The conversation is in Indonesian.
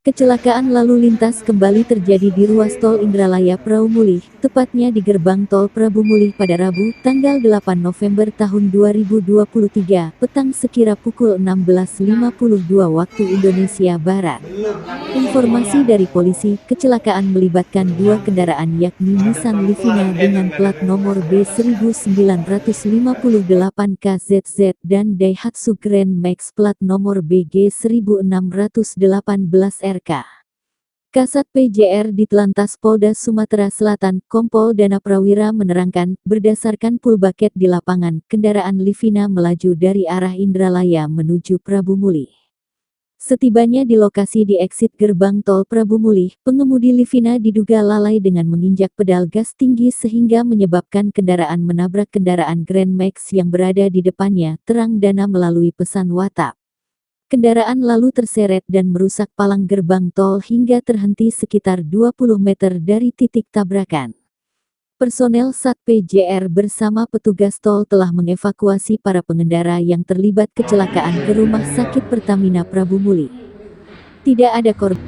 Kecelakaan lalu lintas kembali terjadi di ruas tol Indralaya Praumulih, tepatnya di gerbang tol Prabu Mulih pada Rabu, tanggal 8 November tahun 2023, petang sekira pukul 16.52 waktu Indonesia Barat. Informasi dari polisi, kecelakaan melibatkan dua kendaraan yakni Nissan Livina dengan plat nomor B1958KZZ dan Daihatsu Grand Max plat nomor BG1618RK. Kasat PJR Ditlantas Polda Sumatera Selatan, Kompol Dana Prawira menerangkan, berdasarkan pulbaket di lapangan, kendaraan Livina melaju dari arah Indralaya menuju Prabu Mulih. Setibanya di lokasi di eksit gerbang tol Prabu Mulih, pengemudi Livina diduga lalai dengan menginjak pedal gas tinggi sehingga menyebabkan kendaraan menabrak kendaraan Grand Max yang berada di depannya, terang Dana melalui pesan WhatsApp. Kendaraan lalu terseret dan merusak palang gerbang tol hingga terhenti sekitar 20 meter dari titik tabrakan. Personel Sat PJR bersama petugas tol telah mengevakuasi para pengendara yang terlibat kecelakaan ke Rumah Sakit Pertamina Prabu Mulih. Tidak ada korban.